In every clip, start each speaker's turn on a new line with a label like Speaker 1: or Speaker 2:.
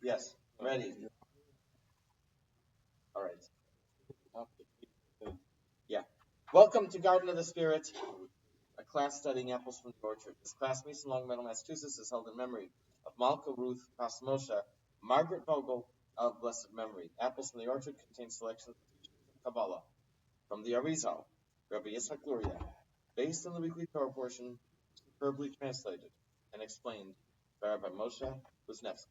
Speaker 1: Yes, ready. All right. Yeah. Welcome to Garden of the Spirit, a class studying apples from the orchard. This class meets in Long Meadow, Massachusetts, is held in memory of Malka Ruth Pasmosha, Margaret Vogel of blessed memory. Apples from the orchard contain selections of teachings of Kabbalah from the Arizal, Rabbi Yitzhak Luria, based on the weekly Torah portion, superbly translated and explained by Rabbi Moshe Kuznetsky.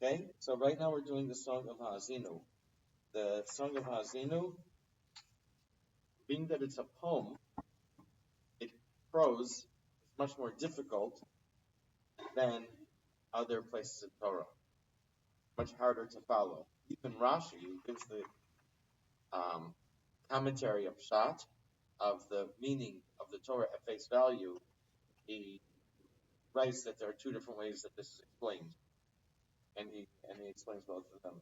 Speaker 1: Okay, so right now we're doing the Song of Ha'azinu. The Song of Ha'azinu, being that it's a poem, its prose is much more difficult than other places in Torah. Much harder to follow. Even Rashi, who gives the commentary of Pshat, of the meaning of the Torah at face value, he writes that there are two different ways that this is explained, and he explains both of them.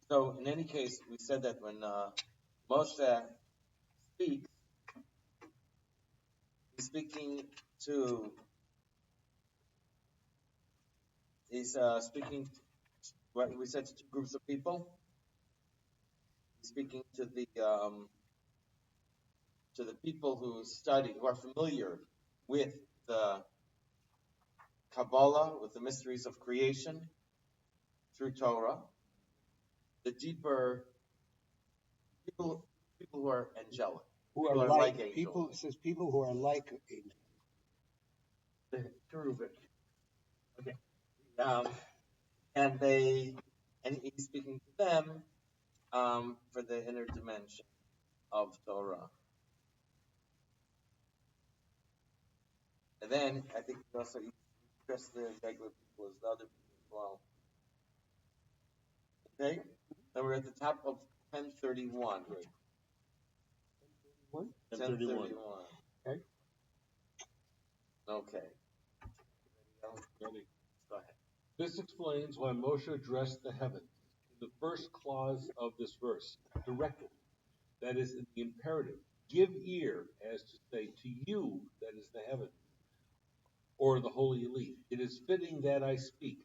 Speaker 1: So in any case, we said that when Moshe speaks, he's speaking to what we said, to two groups of people. He's speaking to the people who study, who are familiar with the Kabbalah, with the mysteries of creation through Torah. The deeper people who are angelic,
Speaker 2: who are like angels. People. It says people who are like angels.
Speaker 1: Cherubic. Okay. And he's speaking to them for the inner dimension of Torah. And then I think he also addressed the regular people as the other people as well. Okay? And we're at the top of 1031.
Speaker 2: Right.
Speaker 1: 1031.
Speaker 2: Okay.
Speaker 1: Okay.
Speaker 3: Ready?
Speaker 1: Go ahead.
Speaker 3: This explains why Moshe addressed the heavens in the first clause of this verse directly. That is, in the imperative. Give ear, as to say, to you, that is the heavens, or the holy elite. It is fitting that I speak,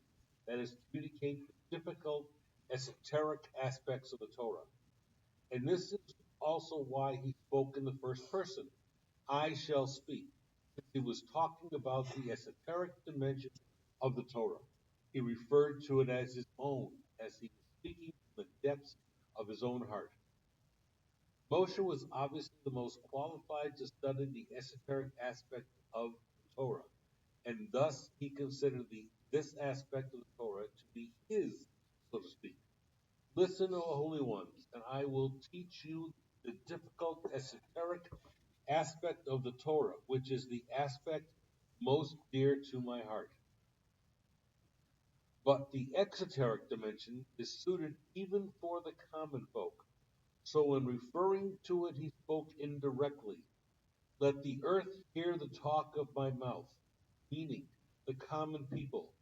Speaker 3: that is, communicate the difficult, esoteric aspects of the Torah. And this is also why he spoke in the first person. I shall speak. He was talking about the esoteric dimension of the Torah. He referred to it as his own, as he was speaking from the depths of his own heart. Moshe was obviously the most qualified to study the esoteric aspect of the Torah, and thus he considered this aspect of the Torah to be his, so to speak. Listen, O holy ones, and I will teach you the difficult esoteric aspect of the Torah, which is the aspect most dear to my heart. But the exoteric dimension is suited even for the common folk. So when referring to it, he spoke indirectly. Let the earth hear the talk of my mouth, meaning the common people,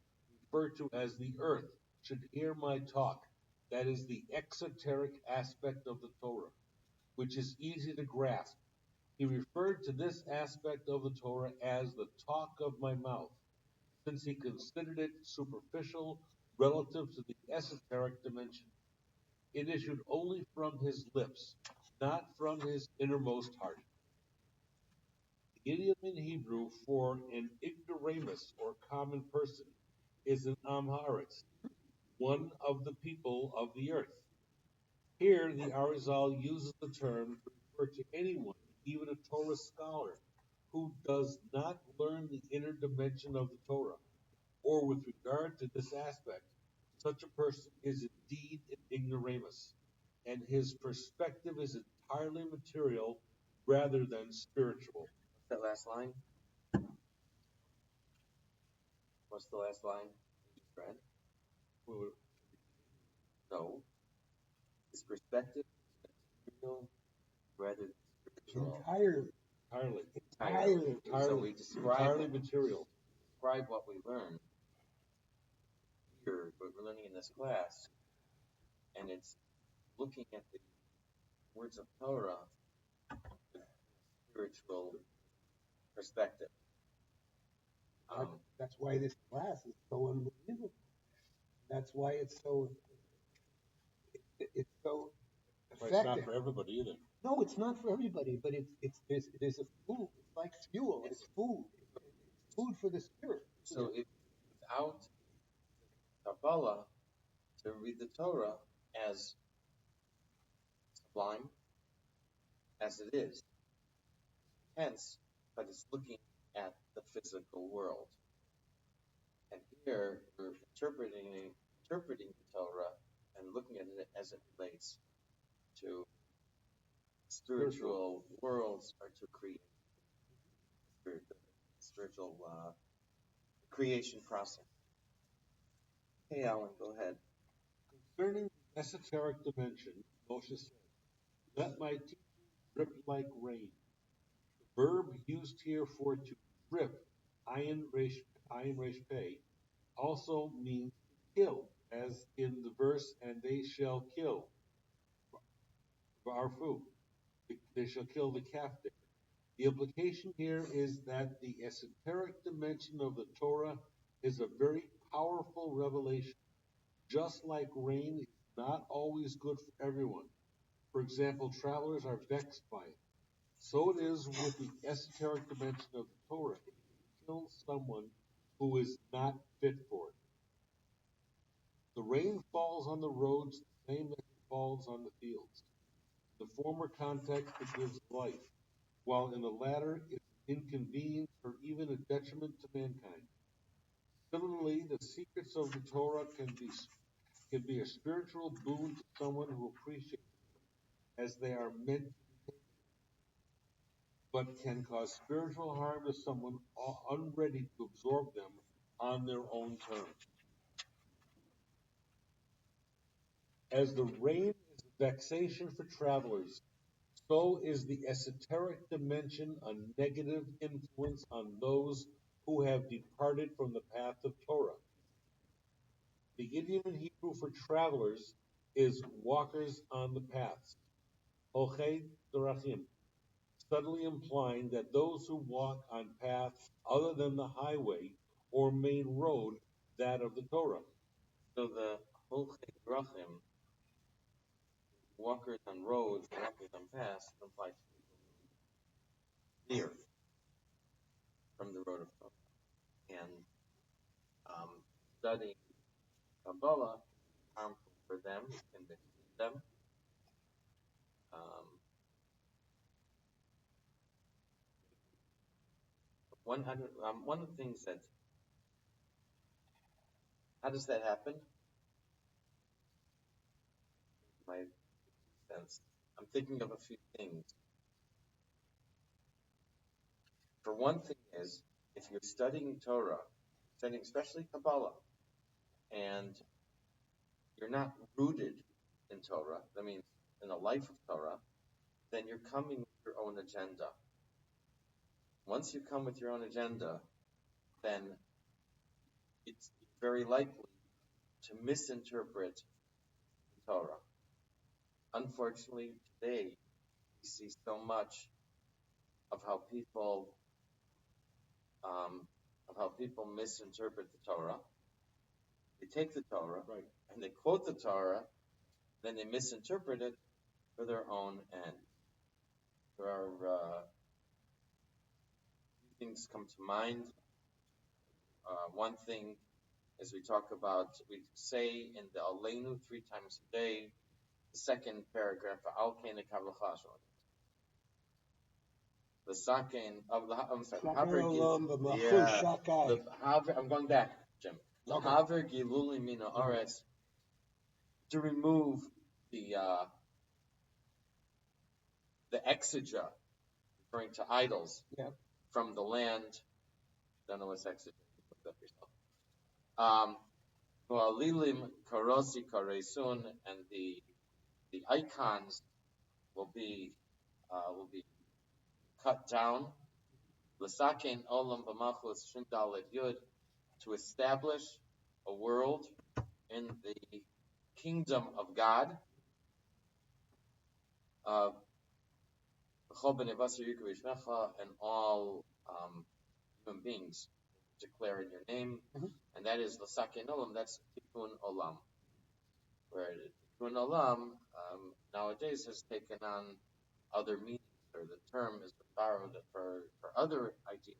Speaker 3: referred to as the earth, should hear my talk. That is the exoteric aspect of the Torah, which is easy to grasp. He referred to this aspect of the Torah as the talk of my mouth, since he considered it superficial relative to the esoteric dimension. It issued only from his lips, not from his innermost heart. The idiom in Hebrew for an ignoramus or common person is an am haaretz, one of the people of the earth. Here, the Arizal uses the term to refer to anyone, even a Torah scholar, who does not learn the inner dimension of the Torah, or with regard to this aspect, such a person is indeed an ignoramus, and his perspective is entirely material rather than spiritual.
Speaker 1: What's that last line? What's the last line you just read? No. His perspective is material rather than spiritual.
Speaker 3: Entirely.
Speaker 1: So we describe
Speaker 3: entirely material.
Speaker 1: Describe what we learn here, what we're learning in this class, and it's looking at the words of Torah with spiritual perspective.
Speaker 2: That's why this class is so unbelievable. That's why it's so
Speaker 3: But it's not
Speaker 2: effective.
Speaker 3: for everybody either.
Speaker 2: No, it's not for everybody, but there's a food. It's like fuel. It's food. It's food for the spirit.
Speaker 1: So if without Kabbalah, to read the Torah as sublime as it is, hence, but it's looking at the physical world. And here we're interpreting the Torah and looking at it as it relates to spiritual worlds or to create spiritual creation process. Hey, Alan, go ahead.
Speaker 3: Concerning the esoteric dimension, Moshe said, "Let my teaching drip like rain." The verb used here for to drip, ayin resh pei, also means to kill, as in the verse, "And they shall kill Varfu." They shall kill the calf there. The implication here is that the esoteric dimension of the Torah is a very powerful revelation. Just like rain is not always good for everyone. For example, travelers are vexed by it. So it is with the esoteric dimension of the Torah. It can kill someone who is not fit for it. The rain falls on the roads the same as it falls on the fields. In the former context, it gives life, while in the latter, it's an inconvenience or even a detriment to mankind. Similarly, the secrets of the Torah can be a spiritual boon to someone who appreciates them as they are meant to be taken, but can cause spiritual harm to someone unready to absorb them on their own terms. As the rain is a vexation for travelers, so is the esoteric dimension a negative influence on those who have departed from the path of Torah. The idiom in Hebrew for travelers is walkers on the paths, Ochei Dorachim, subtly implying that those who walk on paths other than the highway or main road, that of the Torah.
Speaker 1: So the Holchei Drachim, walkers on roads, walkers on paths, imply to veer from the road of Torah. And studying Kabbalah is harmful for them, it can mislead them. Um, one of the things that, how does that happen? My sense. I'm thinking of a few things. For one thing is, if you're studying Torah, studying especially Kabbalah, and you're not rooted in Torah, that means in the life of Torah, then you're coming with your own agenda. Once you come with your own agenda, then it's very likely to misinterpret the Torah. Unfortunately, today we see so much of how people misinterpret the Torah. They take the Torah and they quote the Torah, then they misinterpret it for their own end. There are few things come to mind. One thing is we say in the Aleinu 3 times a day, the second paragraph, Al Kain Kavachashon. The Sakein of the, I'm sorry, I'm going back, Jim. The Haver Giluli Mina Aretz, to remove the exegia, referring to idols, from the land. Don't know what's exegia. Look up yourself. Lilim Karosi Karesun, and the icons will be cut down. L'sakein olam b'malchus shin dalet yud, to establish a world in the kingdom of God. And all human beings declare in your name, and that is l'sakein olam. That's tikkun olam, where tikkun olam nowadays has taken on other meanings, or the term has been borrowed for other ideas,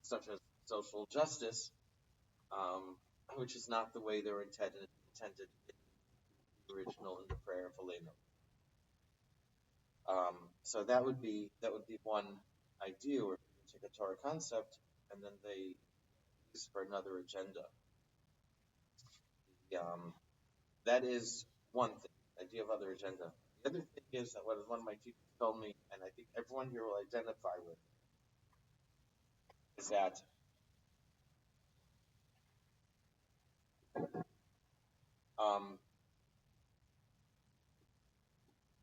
Speaker 1: such as social justice, um, which is not the way they were intended in the original in the prayer of Helena. So that would be one idea where you take a Torah concept and then they use for another agenda. That is one thing, idea of other agenda. The other thing is that what one of my teachers told me, and I think everyone here will identify with, is that um,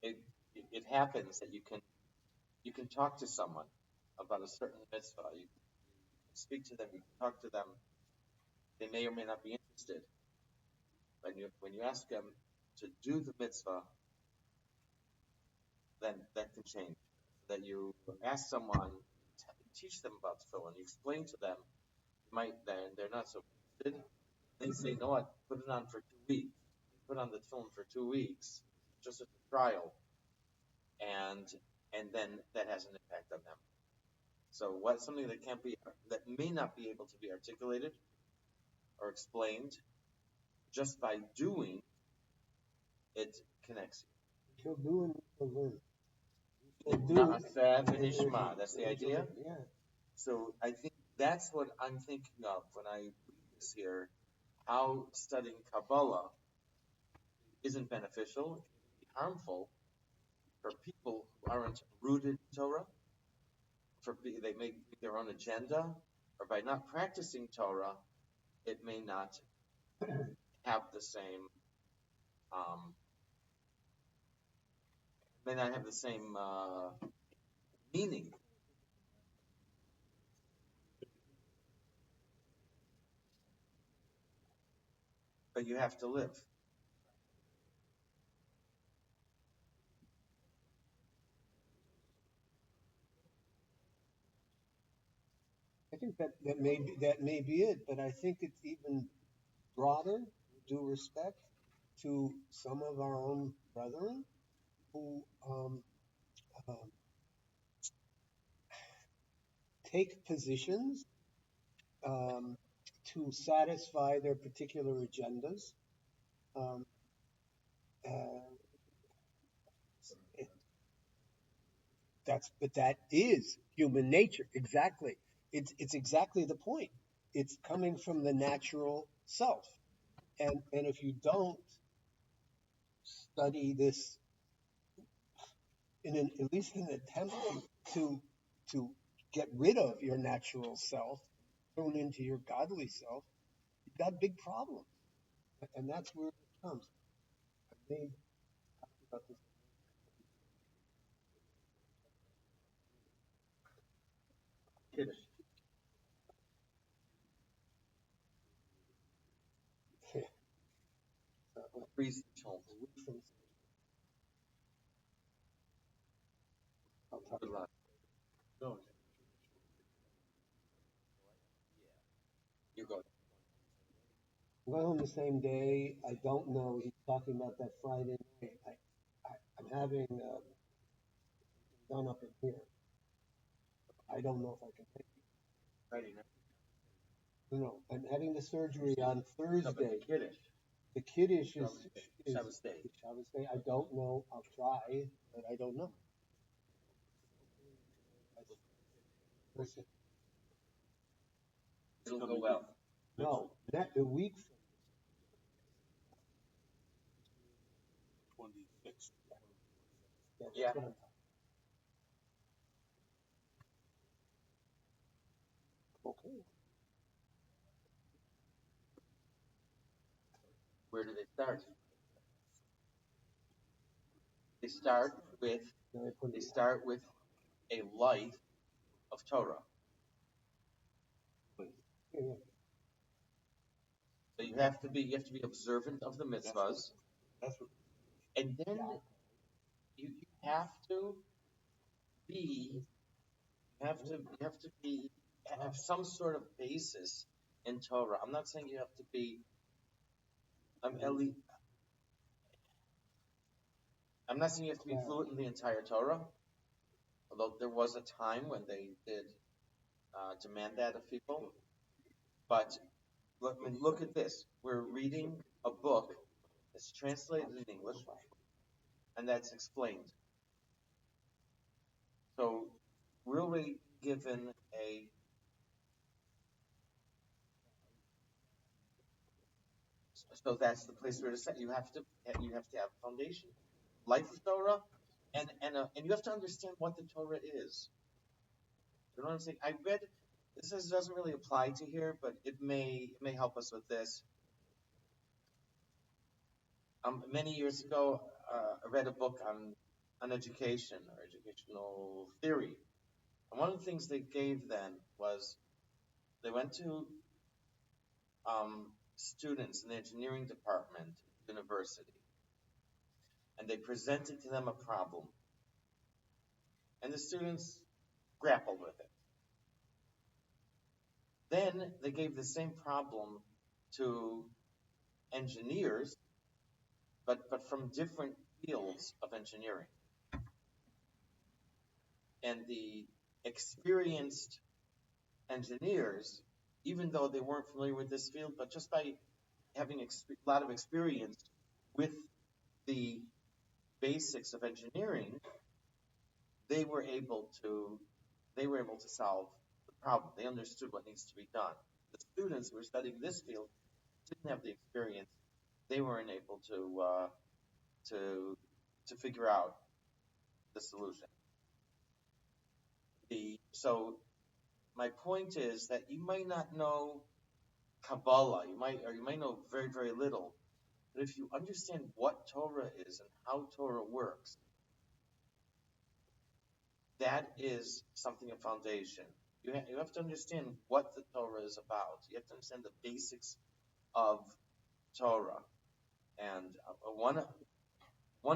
Speaker 1: it it happens that you can talk to someone about a certain mitzvah. You can speak to them. You can talk to them. They may or may not be interested. When you ask them to do the mitzvah, then that can change. That you ask someone, teach them about tefillin, you explain to them, then they're not so interested. They say, "No, what? Put it on for 2 weeks. Put on the tefillin for 2 weeks, just as a trial, and then that has an impact on them." So, what's something that may not be able to be articulated or explained, just by doing it connects
Speaker 2: You shall do and you shall learn.
Speaker 1: you. Na'aseh v'nishma. That's the idea.
Speaker 2: Yeah.
Speaker 1: So I think that's what I'm thinking of when I read this here. How studying Kabbalah isn't beneficial, it can be harmful for people who aren't rooted in Torah. They make their own agenda, or by not practicing Torah, it may not have the same meaning. But you have to live.
Speaker 2: I think that may be it, but I think it's even broader, with due respect to some of our own brethren who take positions um, to satisfy their particular agendas. Um, uh, but that is human nature. Exactly. It's exactly the point. It's coming from the natural self. And if you don't study this at least in an attempt to to get rid of your natural self, turn into your godly self, you've got big problems. And that's where it comes. I made about this.
Speaker 1: Kiddush. Priest told. Good luck. No, you go.
Speaker 2: I'm going home the same day. I don't know. He's talking about that Friday night. I'm having done up in here. I don't know if I can take it.
Speaker 1: Friday night.
Speaker 2: No, I'm having the surgery on
Speaker 1: No, but the
Speaker 2: Thursday.
Speaker 1: Kiddush.
Speaker 2: The Kiddush is
Speaker 1: Shabbos day.
Speaker 2: Shabbos day. I don't know. I'll try, but I don't know. Listen,
Speaker 1: It'll go well.
Speaker 2: no, that a week from
Speaker 3: 26th.
Speaker 2: that's
Speaker 1: Yeah.
Speaker 2: what I'm talking. Okay.
Speaker 1: Where do they start? They start with
Speaker 2: Then I put
Speaker 1: they
Speaker 2: it
Speaker 1: start with a life of Torah.
Speaker 2: yeah, yeah.
Speaker 1: So you have to be observant of the mitzvahs,
Speaker 2: That's what
Speaker 1: and then you have to be you have to be have some sort of basis in Torah. I'm not saying you have to be Ellie, I'm not saying you have to be fluent in the entire Torah, although there was a time when they did demand that of people. But look at this. We're reading a book that's translated in English, and that's explained. So we're already given a so that's the place where to set. You have to have a foundation, life of Torah, and you have to understand what the Torah is. You know what I'm saying? I read doesn't really apply to here, but it may help us with this. Many years ago, I read a book on education or educational theory, and one of the things they gave then was they went to students in the engineering department, university, and they presented to them a problem, and the students grappled with it. Then they gave the same problem to engineers, but from different fields of engineering. And the experienced engineers, even though they weren't familiar with this field, but just by having a lot of experience with the basics of engineering, they were able to solve the problem. They understood what needs to be done. The students who were studying this field didn't have the experience. They weren't able to figure out the solution. So my point is that you might not know Kabbalah, you might know very, very little, but if you understand what Torah is and how Torah works, that is something of foundation. You have to understand what the Torah is about. You have to understand the basics of Torah. And one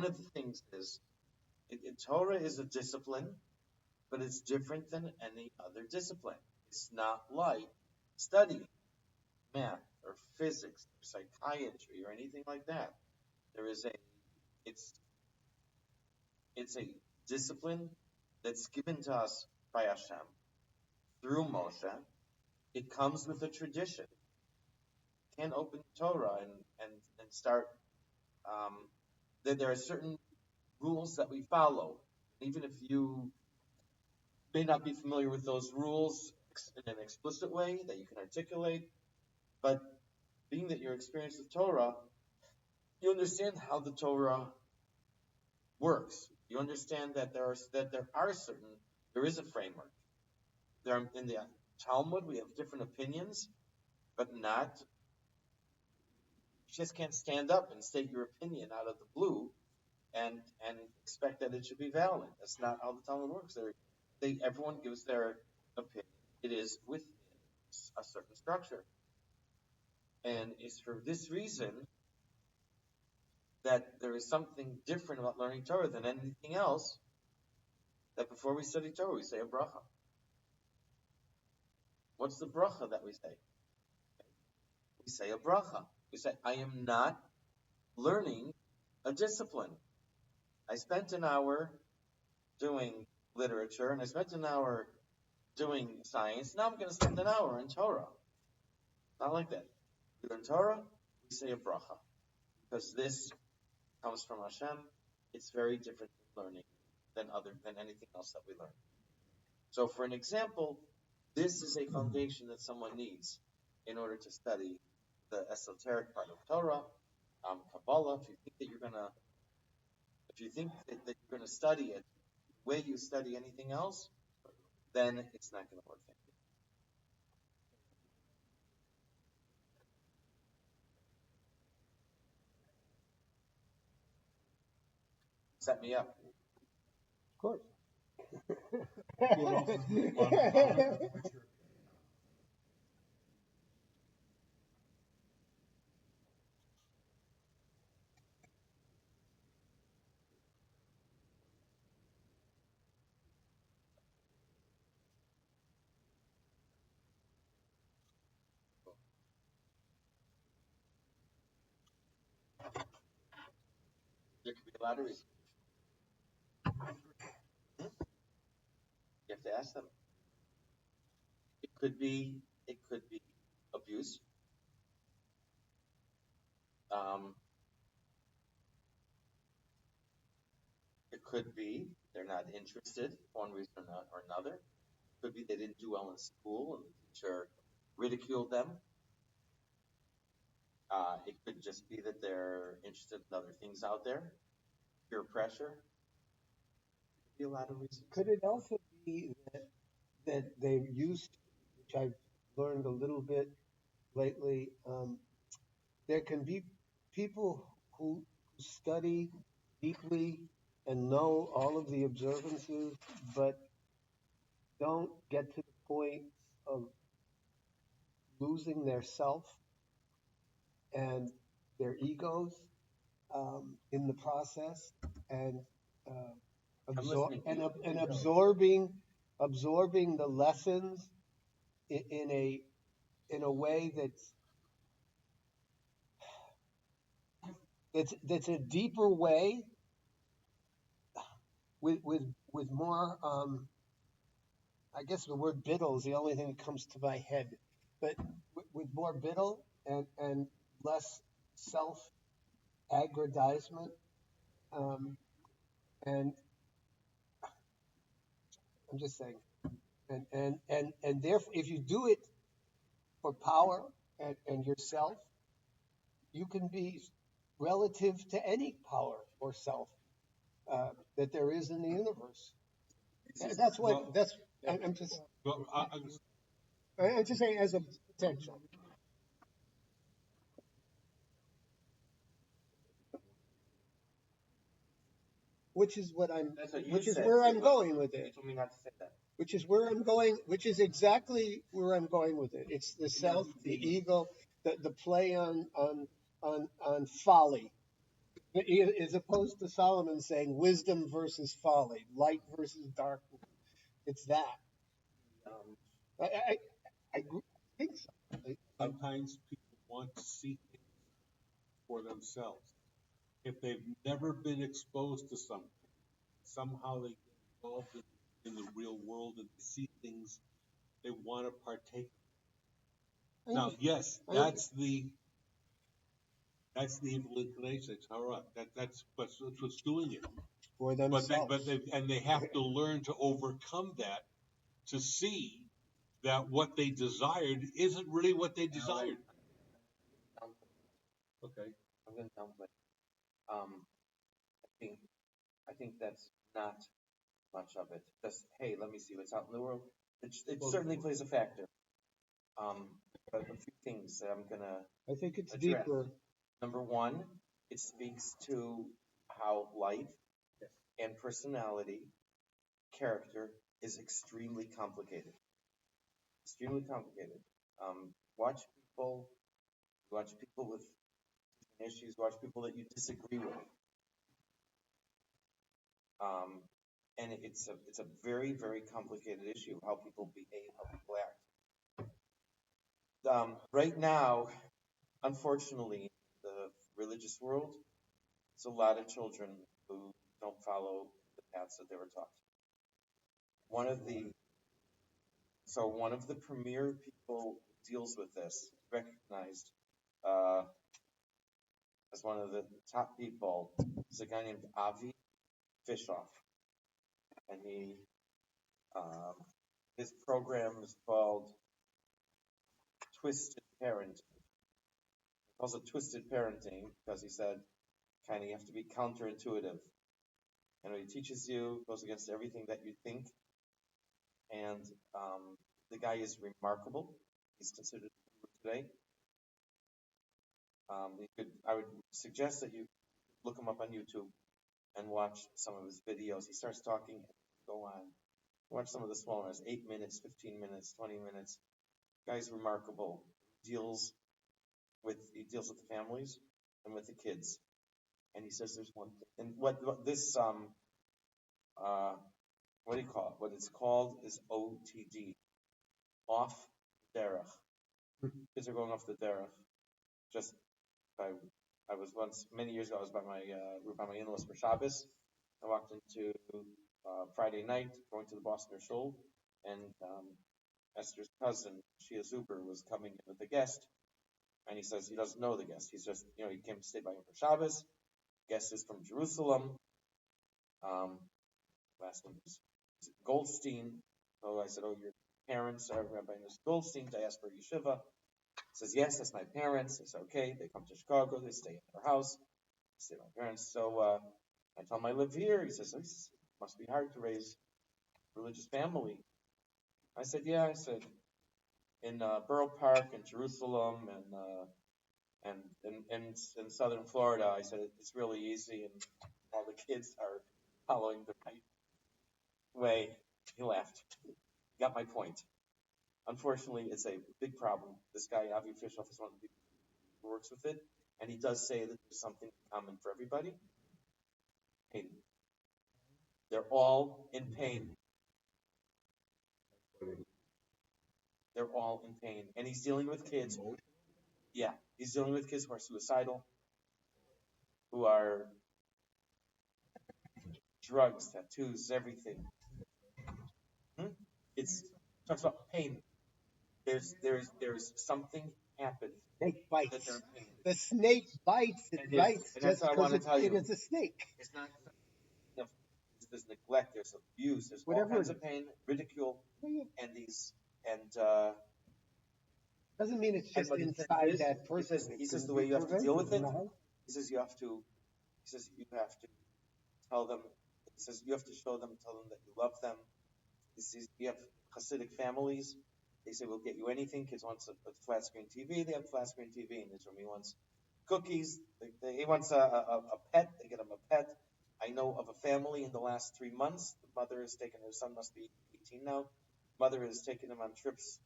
Speaker 1: of the things is, Torah is a discipline, but it's different than any other discipline. It's not like studying math or physics or psychiatry or anything like that. It's a discipline that's given to us by Hashem through Moshe. It comes with a tradition. You can't open Torah and start. There are certain rules that we follow, even if you may not be familiar with those rules in an explicit way that you can articulate, but being that you're experienced with Torah, you understand how the Torah works. You understand that there is a framework. In the Talmud, we have different opinions, but not. You just can't stand up and state your opinion out of the blue and expect that it should be valid. That's not how the Talmud works. Everyone gives their opinion. It is within a certain structure, and it's for this reason that there is something different about learning Torah than anything else. That before we study Torah, we say a bracha. What's the bracha that we say? We say a bracha. We say, I am not learning a discipline. I spent an hour doing literature, and I spent an hour doing science. Now I'm going to spend an hour in Torah. Not like that. We learn Torah, we say a bracha. Because this comes from Hashem. It's very different learning than anything else that we learn. So for an example, this is a foundation that someone needs in order to study the esoteric part of Torah, Kabbalah. If you think that you're going to study it the way you study anything else, then it's not going to work. Set me up.
Speaker 2: Of course.
Speaker 1: lot of reasons. Hmm? You have to ask them. It could be abuse. Um, it could be they're not interested for one reason or another. It could be they didn't do well in school and the teacher ridiculed them. It could just be that they're interested in other things out there, peer pressure. It could be a lot of reasons.
Speaker 2: Could it also be that they used, which I've learned a little bit lately, there can be people who study deeply and know all of the observances, but don't get to the point of losing their self and their egos in the process, and
Speaker 1: I'm listening to you.
Speaker 2: absorbing the lessons in a way that's a deeper way with with with more I guess the word biddle is the only thing that comes to my head, but with more biddle and less self aggrandizement, um, and I'm just saying, and therefore, if you do it for power and yourself, you can be relative to any power or self that there is in the universe. That's what
Speaker 3: Well,
Speaker 2: that's. I'm just
Speaker 3: well,
Speaker 2: I'm just saying as a potential. Which is what I'm,
Speaker 1: That's what you
Speaker 2: which is
Speaker 1: said.
Speaker 2: where I'm going with
Speaker 1: You
Speaker 2: it.
Speaker 1: told me not to say that.
Speaker 2: Which is where I'm going, which is exactly where I'm going with it. It's the self, the ego, the play on folly, as opposed to Solomon saying wisdom versus folly, light versus darkness. It's that.
Speaker 1: Um,
Speaker 2: I think so.
Speaker 3: sometimes people want to see things for themselves. If they've never been exposed to something, somehow they get involved in the real world and see things they want to partake of. Now, yes, that's the evil inclination. It's all right. That's what's doing it.
Speaker 2: For
Speaker 3: But
Speaker 2: themselves.
Speaker 3: they have to learn to overcome that to see that what they desired isn't really what they desired. Okay.
Speaker 1: I'm going to downplay. Um, I think that's not much of it. Just hey, let me see what's out in the world. It certainly plays a factor. Um, but a few things that I'm gonna
Speaker 2: I think it's
Speaker 1: address.
Speaker 2: deeper.
Speaker 1: Number one, it speaks to how life and personality, character is extremely complicated. Extremely complicated. Watch people, with issues, watch people that you disagree with. Um, and it's a very, very complicated issue, how people behave, how people act. Right now, unfortunately, the religious world, it's a lot of children who don't follow the paths that they were taught. One of the one of the premier people who deals with this, recognized uh, as one of the top people, is a guy named Avi Fishoff, and um, his program is called Twisted Parenting. He calls it Twisted Parenting because he said, kind of, you have to be counterintuitive. And what he teaches you goes against everything that you think. And the guy is remarkable. He's considered today. I would suggest that you look him up on YouTube and watch some of his videos. He starts talking, go on. Watch some of the smaller ones, 8 minutes, 15 minutes, 20 minutes. Guy's remarkable. He deals with the families and with the kids. And he says there's one thing. And what this what do you call it? What it's called is OTD, off derech. Kids are going off the derech just by I was once, many years ago, I was by we were by my in-laws for Shabbos. I walked into Friday night, going to the Boston Shul, and Esther's cousin, Shia Zuber, was coming in with a guest, and he says he doesn't know the guest. He's just, he came to stay by him for Shabbos. Guest is from Jerusalem. Last name is Goldstein. So I said, oh, your parents are Rabbi Goldstein. I asked for yeshiva. He says, yes, that's my parents. I said, okay. They come to Chicago. They stay in their house. I stay with my parents. So I tell him I live here. He says, it must be hard to raise a religious family. I said, yeah. I said, in Borough Park in Jerusalem and in southern Florida, I said, it's really easy and all the kids are following the right way. He laughed. He got my point. Unfortunately, it's a big problem. This guy, Avi Fishoff, is one of the people who works with it, and he does say that there's something common for everybody. Pain. They're all in pain. They're all in pain. And he's dealing with kids. Yeah, he's dealing with kids who are suicidal, who are drugs, tattoos, everything. It's talks about pain. There's something happened
Speaker 2: Snake
Speaker 1: that they're
Speaker 2: bites.
Speaker 1: in pain.
Speaker 2: The snake bites. It bites
Speaker 1: And that's
Speaker 2: just
Speaker 1: what I
Speaker 2: because
Speaker 1: want to tell
Speaker 2: it
Speaker 1: you.
Speaker 2: is a snake.
Speaker 1: It's not there's neglect, there's abuse, there's all
Speaker 2: Whatever
Speaker 1: kinds
Speaker 2: it
Speaker 1: of
Speaker 2: is.
Speaker 1: pain, ridicule,
Speaker 2: Yeah.
Speaker 1: and these and
Speaker 2: Doesn't mean it's just
Speaker 1: what he says
Speaker 2: inside
Speaker 1: is
Speaker 2: that person.
Speaker 1: he
Speaker 2: It
Speaker 1: says
Speaker 2: could
Speaker 1: the
Speaker 2: be
Speaker 1: way you have to deal with
Speaker 2: prevented
Speaker 1: it.
Speaker 2: in the house.
Speaker 1: He says you have to tell them. He says you have to tell them that you love them. He says you have Hasidic families. They say we'll get you anything. Kids want a flat screen TV. They have flat screen TV in his room. He wants cookies. He wants a pet. They get him a pet. I know of a family in the last 3 months. The mother has taken her son, must be 18 now. Mother has taken him on trips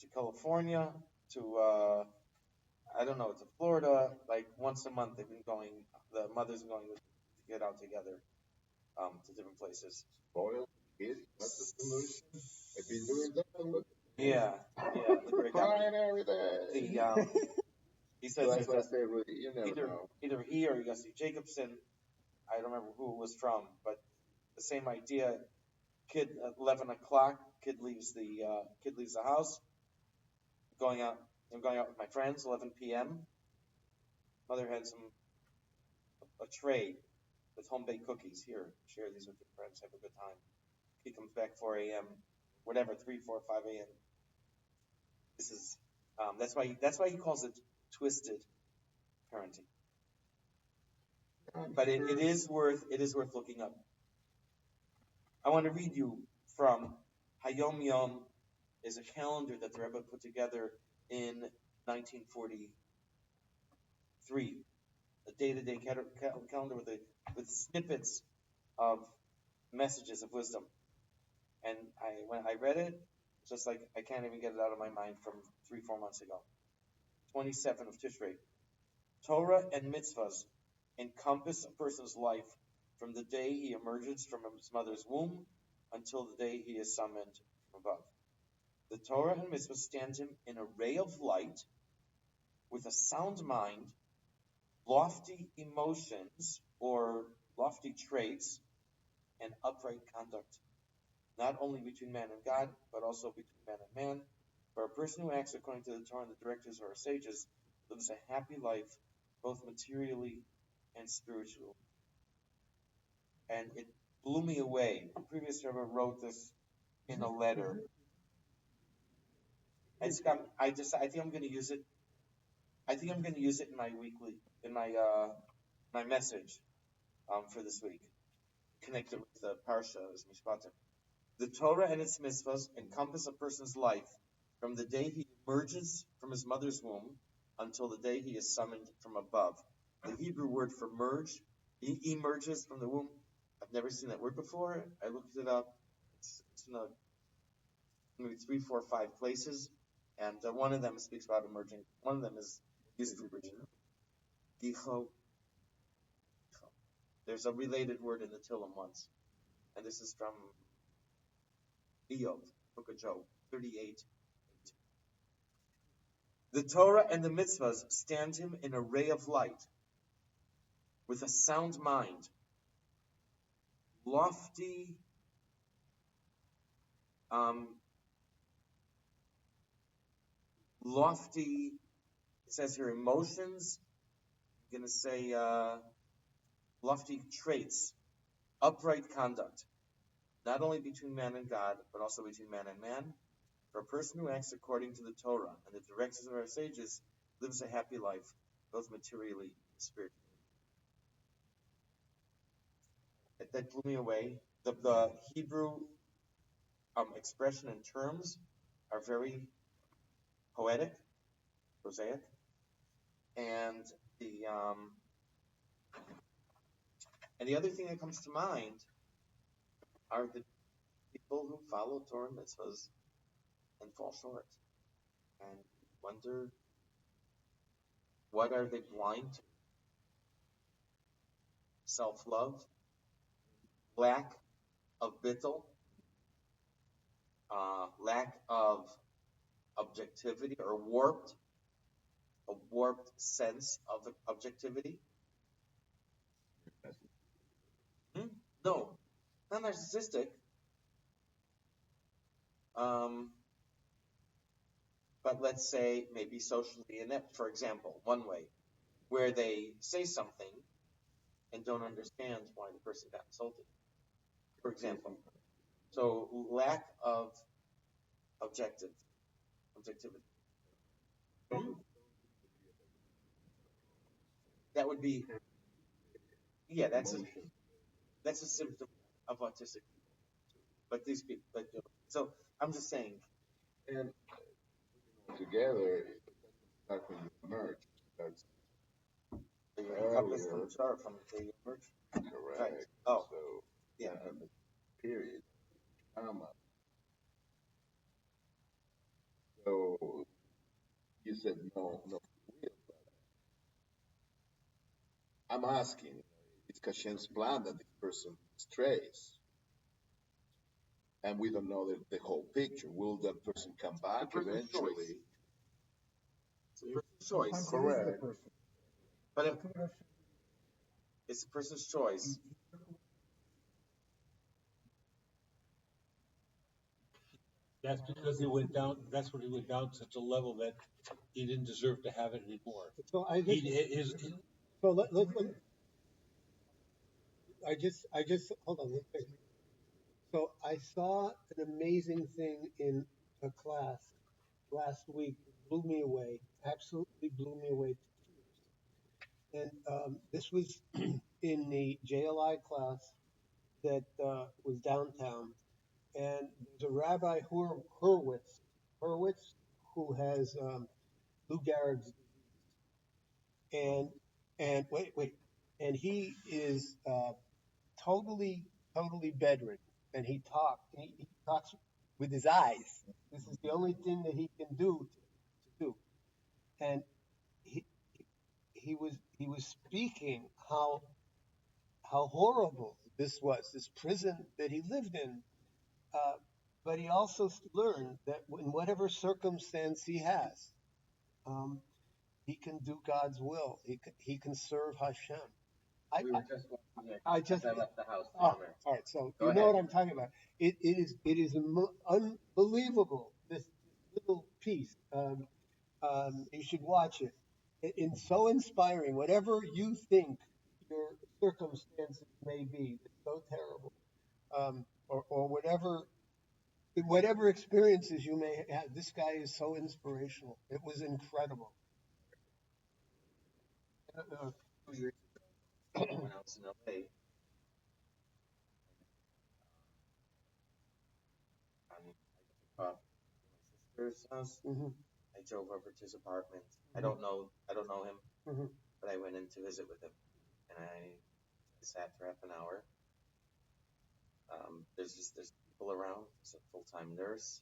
Speaker 1: to California, to I don't know, to Florida. Like once a month, they've been going. The mother's going to get out together to different places.
Speaker 4: Spoiled kids, that's the solution. I've been doing that.
Speaker 1: Yeah, yeah. Look where it got me.
Speaker 4: Crying every day.
Speaker 1: He says
Speaker 4: So that's why I
Speaker 1: there's
Speaker 4: say, Rudy, you never know.
Speaker 1: either he or Yossi Jacobson. I don't remember who it was from, but the same idea. Kid at 11 o'clock. Kid leaves the house. Going out. I'm going out with my friends. 11 p.m. Mother hands him a tray with home baked cookies. Here, share these with your friends. Have a good time. He comes back 4 a.m. Whatever, 3, 4, 5 a.m. This is that's why he calls it twisted parenting. But it is worth looking up. I want to read you from Hayom Yom, is a calendar that the Rebbe put together in 1943. A day-to-day calendar with snippets of messages of wisdom. And when I read it, just like I can't even get it out of my mind from 3-4 months ago. 27 of Tishrei. Torah and mitzvahs encompass a person's life from the day he emerges from his mother's womb until the day he is summoned from above. The Torah and mitzvahs stand him in a ray of light with a sound mind, lofty emotions or lofty traits, and upright conduct, not only between man and God, but also between man and man. For a person who acts according to the Torah and the directives of our sages lives a happy life, both materially and spiritually. And it blew me away. The previous Rebbe wrote this in a letter. I think I'm going to use it. I think I'm going to use it in my weekly, in my message for this week, connected with the parsha as mishpatim. The Torah and its mitzvahs encompass a person's life from the day he emerges from his mother's womb until the day he is summoned from above. The Hebrew word for merge, he emerges from the womb. I've never seen that word before. I looked it up. It's in maybe 3, 4, 5 places, and one of them speaks about emerging. One of them is used for emerging. Gicho. There's a related word in the Tillim once, and this is from Iyov, Book of Job, 38. The Torah and the mitzvahs stand him in a ray of light with a sound mind, lofty, lofty, it says here, emotions, I'm going to say lofty traits, upright conduct, not only between man and God, but also between man and man. For a person who acts according to the Torah and the directions of our sages lives a happy life, both materially and spiritually. That blew me away. The Hebrew expression and terms are very poetic, prosaic, and the um, and the other thing that comes to mind are the people who follow Torah mitzvahs and fall short, and wonder what are they blind to? Self-love, lack of bittul, lack of objectivity, or a warped sense of objectivity. Hmm? No, not narcissistic. But let's say maybe socially inept, for example, one way, where they say something and don't understand why the person got insulted, for example. So lack of objectivity. That would be, yeah, that's a symptom of autistic. But these people, so I'm just saying,
Speaker 4: And together, that's when you emerge. That's
Speaker 1: the couples from
Speaker 4: earlier,
Speaker 1: from the emerge.
Speaker 4: correct.
Speaker 1: Right. Oh,
Speaker 4: So
Speaker 1: yeah.
Speaker 4: the period, comma. So you said no, no will. I'm asking, is Hashem's plan that this person strays? And we don't know the whole picture. Will that person come back
Speaker 1: person's
Speaker 4: eventually?
Speaker 1: choice. It's a person's choice.
Speaker 4: Correct.
Speaker 1: But it's a person's choice.
Speaker 3: That's because he went down. That's when he went down to such a level that he didn't deserve to have it anymore.
Speaker 2: So I just hold on. Let's wait. So I saw an amazing thing in a class last week. It blew me away. Absolutely blew me away to tears. And this was in the JLI class that was downtown. And there's a Rabbi Hurwitz, who has Lou Gehrig's disease. And wait, and he is totally, totally bedridden, and he talks with his eyes. This is the only thing that he can to do. And he he was speaking how horrible this was, this prison that he lived in. Uh, but he also learned that in whatever circumstance he has, um, he can do God's will. He can serve Hashem.
Speaker 1: We were just watching it.
Speaker 2: I just
Speaker 1: I left the house.
Speaker 2: Oh, all right. So
Speaker 1: Go
Speaker 2: you know
Speaker 1: ahead.
Speaker 2: what I'm talking about. It is unbelievable. This little piece. You should watch it. It's so inspiring. Whatever you think your circumstances may be, it's so terrible. Or whatever experiences you may have. This guy is so inspirational. It was incredible.
Speaker 1: 2 years when I was in LA, I took my sister's house.
Speaker 2: Hmm.
Speaker 1: I drove over to his apartment. I
Speaker 2: Mhm.
Speaker 1: don't know him,
Speaker 2: Hmm.
Speaker 1: but I went in to visit with him, and I sat for half an hour. There's people around. There's a full-time nurse.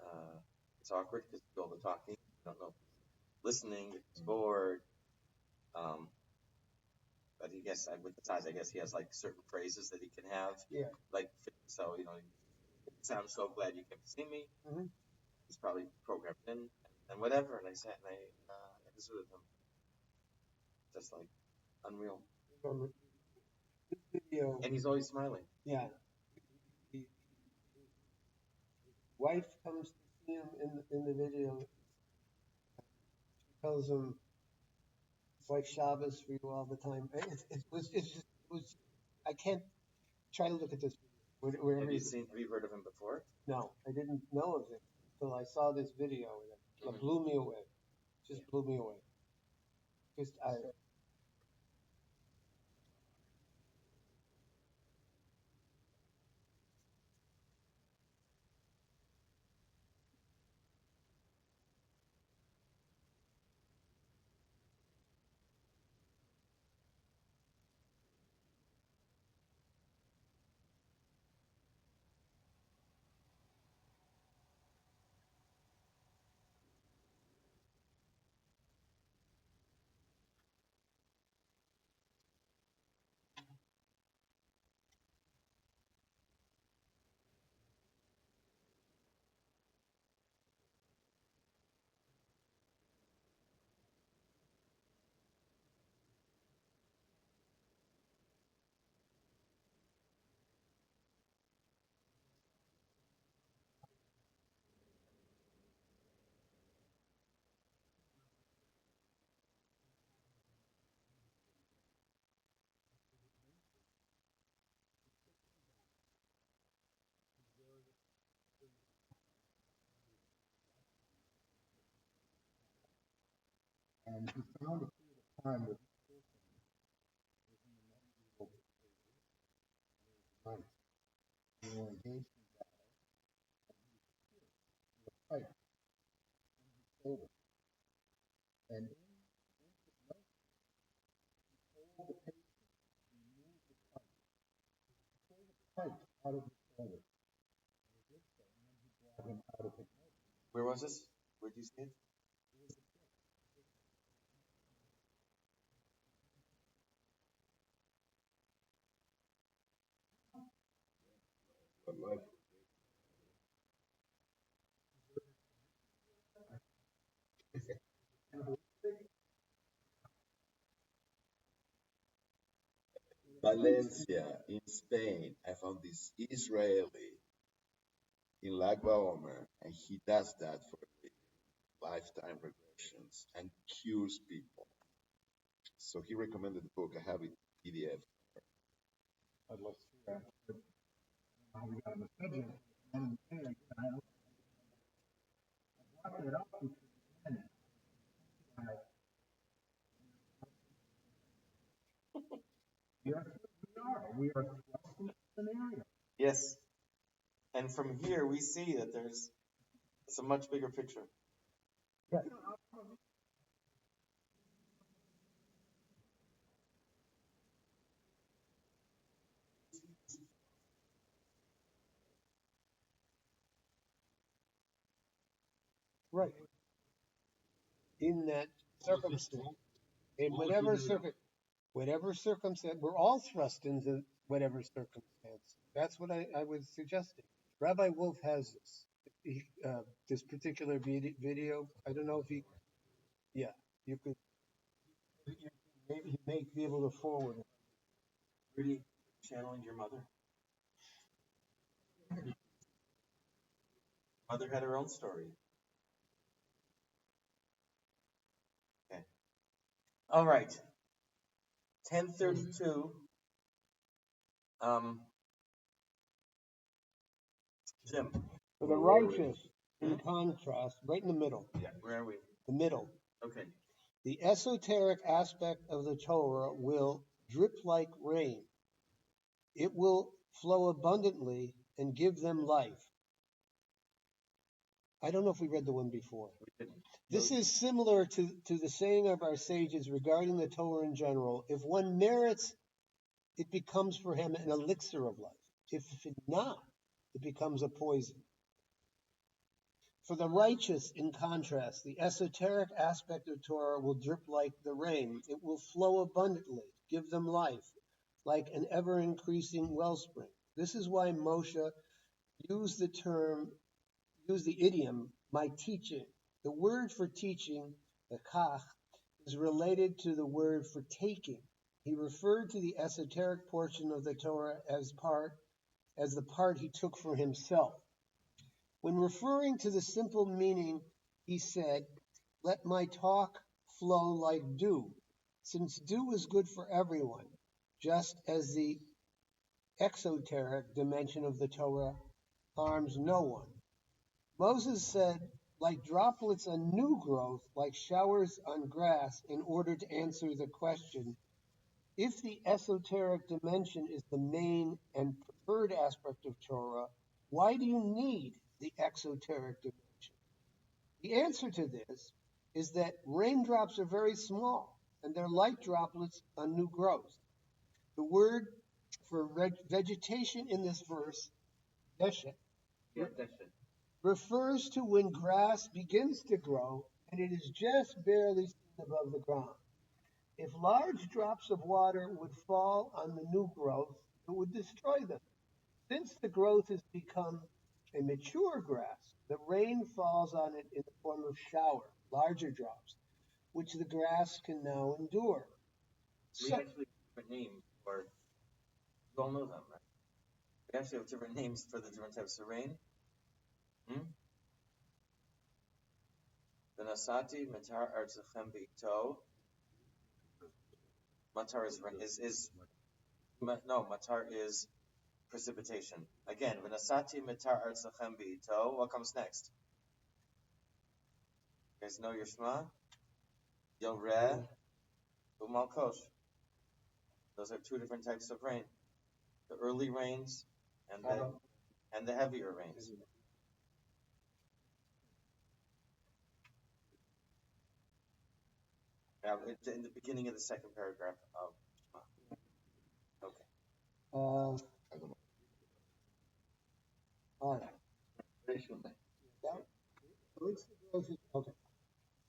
Speaker 1: Uh, it's awkward because you do all the talking. You don't know if he's listening, if he's bored. Um, but I guess with the size, I guess he has like certain phrases that he can have.
Speaker 2: Yeah.
Speaker 1: Like, so, so I'm so glad you came to see me.
Speaker 2: Hmm.
Speaker 1: He's probably programmed in and whatever. And I sat and I visited with him. Just like, Unreal.
Speaker 2: This video,
Speaker 1: And he's always smiling.
Speaker 2: yeah, his wife comes to see him in the video. She tells him it's like Shabbos for you all the time. It was I can't try to look at this video. Wherever
Speaker 1: Have you heard of him before?
Speaker 2: No, I didn't know of it until I saw this video, and it blew me away. Just blew me away. Just I. And he found a period of time where they were engaged in a fight over. And pulled the pipe out of his shoulder. Brought him out of it.
Speaker 1: Where was this? Where did you see it?
Speaker 4: Valencia in Spain, I found this Israeli in Lag Baomer, and he does that for lifetime regressions and cures people. So he recommended the book. I have it PDF.
Speaker 2: I'd love to see that. But how we got on the subject, and I brought that up because again, we are thrust into an area.
Speaker 1: Yes. And from here, we see that it's a much bigger picture.
Speaker 2: Yeah. Right. In that circumstance, in whatever circumstance, we're all thrust into whatever circumstance. That's what I was suggesting. Rabbi Wolf has this. This particular video. I don't know if he. Yeah, you could. Maybe he may be able to forward it.
Speaker 1: Really channeling your mother. Mother had her own story. Okay. All right. 1032. Jim.
Speaker 2: For the righteous, in contrast, right in the middle.
Speaker 1: Yeah. Where are we?
Speaker 2: The middle.
Speaker 1: Okay.
Speaker 2: The esoteric aspect of the Torah will drip like rain. It will flow abundantly and give them life. I don't know if we read the one before.
Speaker 1: We didn't.
Speaker 2: This is similar to the saying of our sages regarding the Torah in general. If one merits, it becomes for him an elixir of life. If not, it becomes a poison. For the righteous, in contrast, the esoteric aspect of Torah will drip like the rain. It will flow abundantly, give them life, like an ever-increasing wellspring. This is why Moshe used the idiom, my teaching. The word for teaching, the kach, is related to the word for taking. He referred to the esoteric portion of the Torah as the part he took for himself. When referring to the simple meaning, he said, "Let my talk flow like dew," since dew is good for everyone, just as the exoteric dimension of the Torah harms no one. Moses said, like droplets on new growth, like showers on grass, in order to answer the question, if the esoteric dimension is the main and preferred aspect of Torah, why do you need the exoteric dimension? The answer to this is that raindrops are very small, and they're like droplets on new growth. The word for vegetation in this verse, deshet, refers to when grass begins to grow and it is just barely seen above the ground. If large drops of water would fall on the new growth, it would destroy them. Since the growth has become a mature grass, the rain falls on it in the form of shower, larger drops, which the grass can now endure.
Speaker 1: We actually have different names for, you all know them, right? We actually have different names for the different types of rain. The Nasati, Matar, Arzachem, Beito. Matar Matar is precipitation. Again, Venasati, Matar, Arzachem, Beito. What comes next? You guys know your Shema? Yoreh, Umalkosh. Those are two different types of rain. The early rains and the heavier rains. Now, in the beginning of the second paragraph of Shema. Okay.
Speaker 2: All right. Okay.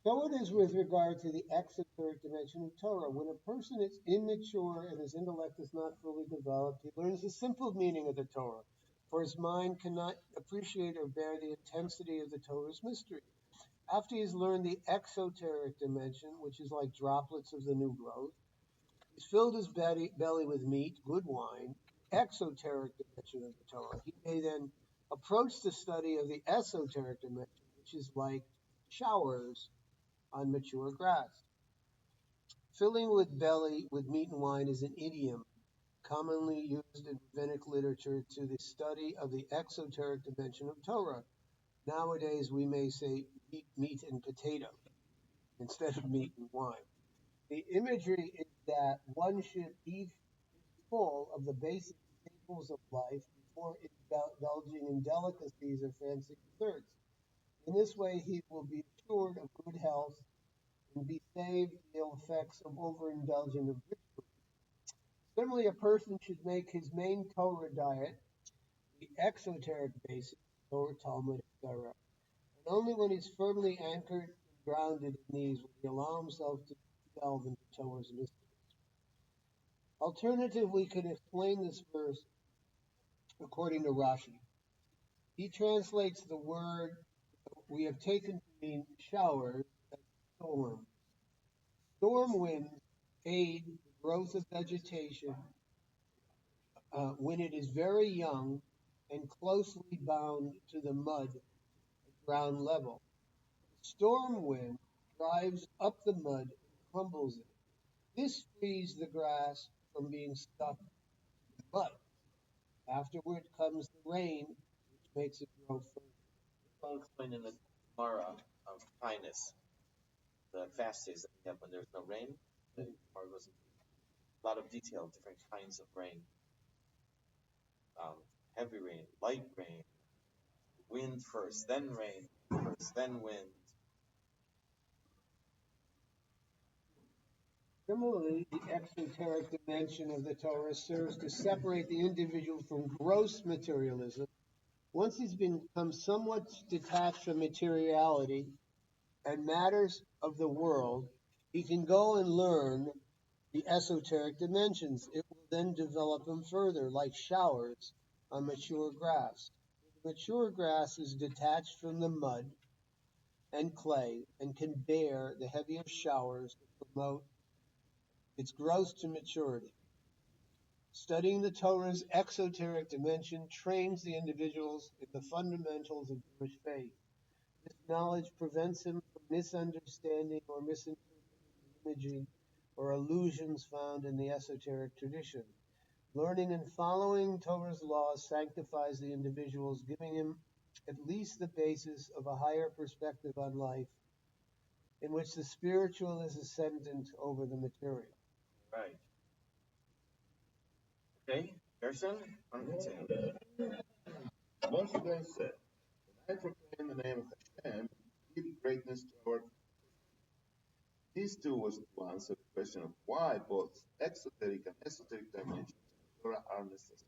Speaker 2: So it is with regard to the exoteric dimension of Torah. When a person is immature and his intellect is not fully developed, he learns the simple meaning of the Torah, for his mind cannot appreciate or bear the intensity of the Torah's mystery. After he's learned the exoteric dimension, which is like droplets of the new growth, he's filled his belly with meat, good wine, exoteric dimension of the Torah. He may then approach the study of the esoteric dimension, which is like showers on mature grass. Filling with belly with meat and wine is an idiom commonly used in rabbinic literature to the study of the exoteric dimension of Torah. Nowadays, we may say meat and potato instead of meat and wine. The imagery is that one should eat full of the basic staples of life before indulging in delicacies or fancy desserts. In this way, he will be assured of good health and be saved the ill effects of overindulging of rich food. Similarly, a person should make his main Torah diet the exoteric basis, Torah, Talmud, etc. And only when he's firmly anchored and grounded in these will he allow himself to delve into Torah's mysteries. Alternatively, we can explain this verse according to Rashi. He translates the word we have taken to mean showers as storm. Storm winds aid the growth of vegetation when it is very young and closely bound to the mud at ground level. The storm wind drives up the mud and crumbles it. This frees the grass from being stuck in the mud. Afterward comes the rain, which makes it grow further.
Speaker 1: I'll explain in the Gemara of kindness, the fast days that we have when there's no rain. The Gemara goes into a lot of detail, different kinds of rain. Heavy rain, light rain, wind first, then rain, first, then wind.
Speaker 2: Similarly, the exoteric dimension of the Torah serves to separate the individual from gross materialism. Once he's become somewhat detached from materiality and matters of the world, he can go and learn the esoteric dimensions. It will then develop him further, like showers on mature grass. The mature grass is detached from the mud and clay and can bear the heavier showers to promote its growth to maturity. Studying the Torah's exoteric dimension trains the individuals in the fundamentals of Jewish faith. This knowledge prevents him from misunderstanding or misinterpreting the imagery or allusions found in the esoteric tradition. Learning and following Torah's laws sanctifies the individuals, giving him at least the basis of a higher perspective on life, in which the spiritual is ascendant over the material.
Speaker 1: Right. Okay, Gerson, on continue.
Speaker 4: Moshe then said, when I proclaim the name of Hashem, give greatness to our. This too was to answer the question of why both exoteric and esoteric dimensions of Torah are necessary.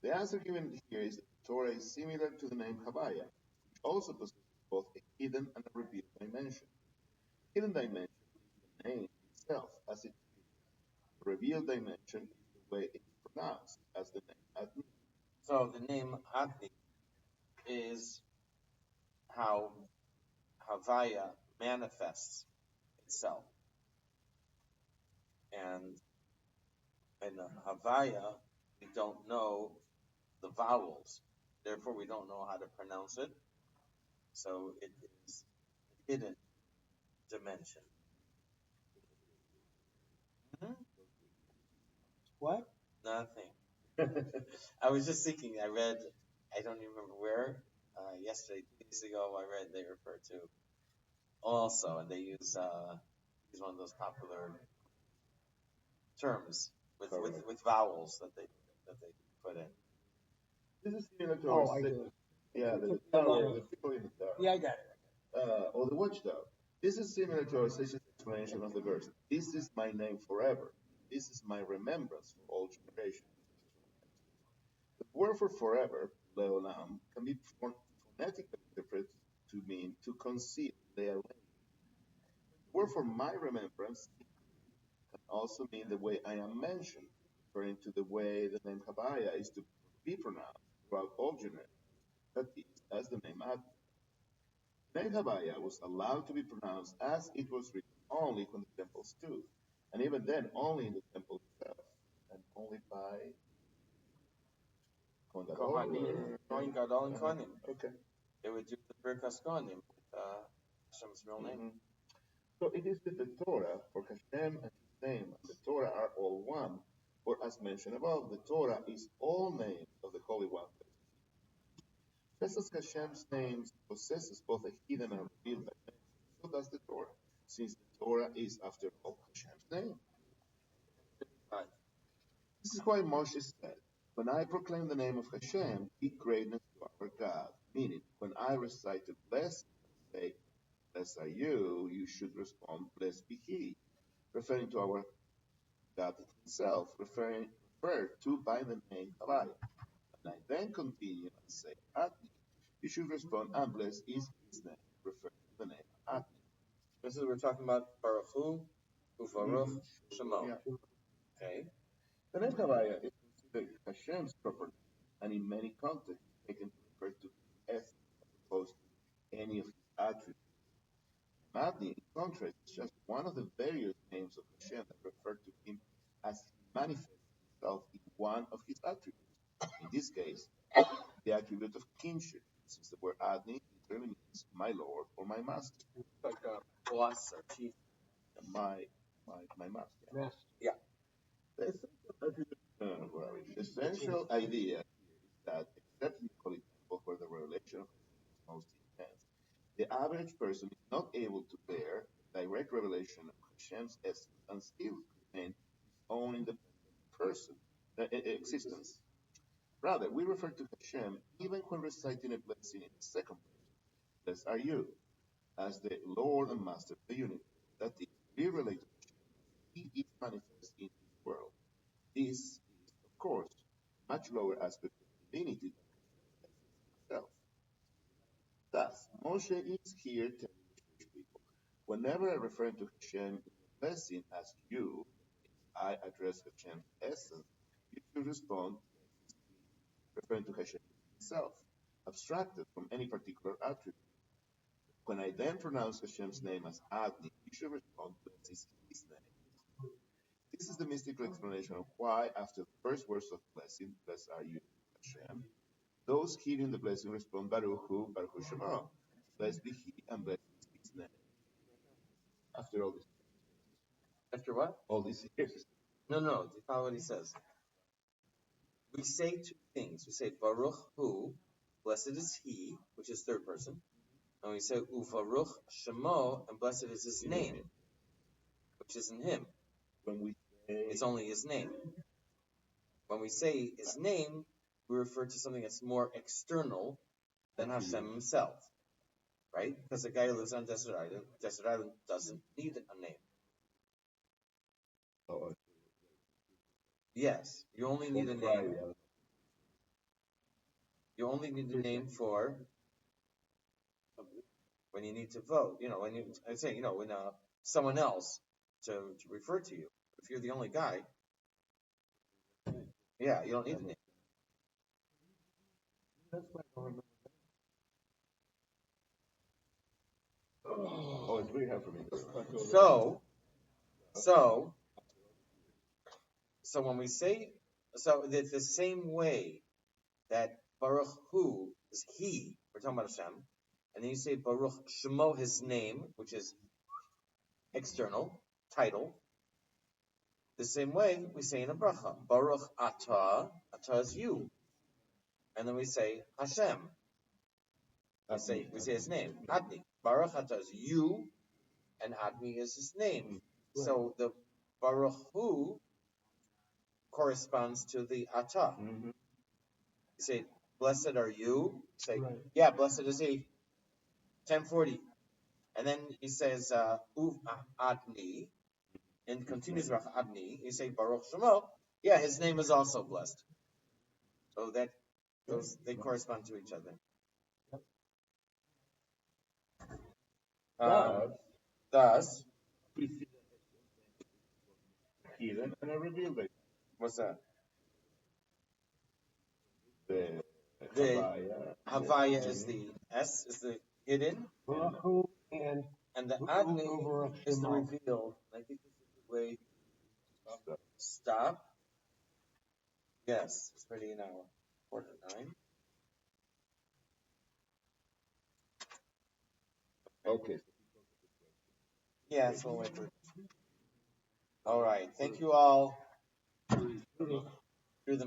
Speaker 4: The answer given here is that the Torah is similar to the name Havaya, which also possesses both a hidden and a revealed dimension. The hidden dimension is the name itself, as it is. The revealed dimension is the way it is pronounced, as the name Adni.
Speaker 1: So the name Adni is how Havaya manifests itself. And in Havaya, we don't know the vowels. Therefore, we don't know how to pronounce it. So it is a hidden dimension. Hmm?
Speaker 2: What?
Speaker 1: Nothing. I was just thinking, I read, I don't even remember where, yesterday, 2 days ago, I read they refer to also, and they use one of those popular terms with vowels that they put in.
Speaker 4: This is similar to
Speaker 2: Oh,
Speaker 4: our
Speaker 2: I
Speaker 4: second.
Speaker 2: do.
Speaker 4: Yeah, the
Speaker 2: Yeah,
Speaker 4: tower, the people in the tower.
Speaker 2: Yeah, I got it.
Speaker 4: Or the watchtower. This is similar to our session's explanation of the verse. This is my name forever. This is my remembrance for all generations. The word for forever, leolam, can be phonetically interpreted to mean to conceal, leolam. The word for my remembrance can also mean the way I am mentioned, referring to the way the name Havaya is to be pronounced throughout all generations. That is, as the name Ad. Name Havaya was allowed to be pronounced as it was written only when the temple stood, and even then only in the temple itself, and only by
Speaker 1: Kohanim, Kohen Gadol, and Kohanim.
Speaker 4: Okay.
Speaker 1: They would do the Birkas Kohanim with Hashem's real name.
Speaker 4: Mm-hmm. So it is that the Torah, for Hashem and His name, and the Torah are all one, or as mentioned above, the Torah is all names of the Holy One. Just as Hashem's name possesses both a hidden and revealed dimension, so does the Torah, since the Torah is, after all, Hashem's name.
Speaker 1: Right.
Speaker 4: This is why Moshe said, when I proclaim the name of Hashem, give greatness to our God. Meaning, when I recite a blessing and say, blessed are you, you should respond, blessed be he, referring to our God himself, referred to by the name Havaya. And I then continue and say, Adni, you should respond, and blessed is his name, referring to the name Adni.
Speaker 1: This is we're talking about Baruch Hu, Uvaruch, Shemo.
Speaker 4: Yeah.
Speaker 1: Okay.
Speaker 4: The name Havaya is considered Hashem's proper name, and in many contexts taken to refer to his essence as opposed to any of his attributes. Adni, in contrast, is just one of the various names of Hashem that refer to him as he manifests himself in one of his attributes. In this case, the attribute of kingship, since the word Adni literally means my Lord or my master.
Speaker 1: Like a boss or chief.
Speaker 4: My master.
Speaker 2: Yes.
Speaker 1: Yeah.
Speaker 4: The essential attribute, the essential idea here is that, except in the Holy Temple, where the revelation of Hashem is most intense, the average person is not able to bear direct revelation of Hashem's essence and still remain his own independent person, existence. Rather, we refer to Hashem even when reciting a blessing in the second person. Blessed are you, as the Lord and Master of the universe. That is, we relate to Hashem as He is manifest in this world. This is, of course, a much lower aspect of divinity than Hashem's essence itself. Thus, Moshe is here telling the Jewish people, whenever I refer to Hashem in a blessing as you, I address Hashem's essence, you should respond, referring to Hashem himself, abstracted from any particular attribute. When I then pronounce Hashem's name as Adni, you should respond, blessed is his name. explanation of why, after the first words of blessing, blessed are you, Hashem, those hearing the blessing respond, Baruch Hu Shema. Blessed be he and blessed is his name. After all this,
Speaker 1: After what?
Speaker 4: all these years.
Speaker 1: No, do you follow what he says? We say two things. We say Baruch Hu, blessed is he, which is third person. And we say Uvaruch Shemo, and blessed is his name, which isn't him.
Speaker 4: When we say,
Speaker 1: it's only his name. When we say his name, we refer to something that's more external than Hashem himself, right? Because the guy who lives on desert island doesn't need a name.
Speaker 4: oh,
Speaker 1: Yes, you only need a name. You only need a name for when you need to vote. When someone else to refer to you. If you're the only guy, yeah, you don't need a name.
Speaker 2: That's why I don't remember.
Speaker 4: oh, it's very hard for me.
Speaker 1: So when we say, it's the same way that Baruch Hu is he, we're talking about Hashem, and then you say Baruch Shemo, his name, which is external, title. The same way we say in a bracha, Baruch Atah, Atah is you. And then we say Hashem. We say his name, Adni. Baruch Atah is you, and Adni is his name.
Speaker 2: Right.
Speaker 1: So the Baruch Hu corresponds to the Atah.
Speaker 4: Mm-hmm.
Speaker 1: You say, blessed are you. Say,
Speaker 2: Right.
Speaker 1: yeah, blessed is he. 1040. And then he says, Adni, and continues with Adni. You say, Baruch Shemo. Yeah, his name is also blessed. So that they correspond to each other. Thus,
Speaker 4: Hidden and a revealed.
Speaker 1: what's that?
Speaker 4: The
Speaker 1: Havaya is the S, is the hidden,
Speaker 2: Baruch Hu and
Speaker 1: the
Speaker 2: Hu
Speaker 1: Adni
Speaker 2: over
Speaker 1: is the
Speaker 2: Shema.
Speaker 1: revealed. I think this is the way. Stop. Yes, it's already an hour. 8:45.
Speaker 4: Okay.
Speaker 1: Yeah, so we'll wait for. All right. Thank you all. Through the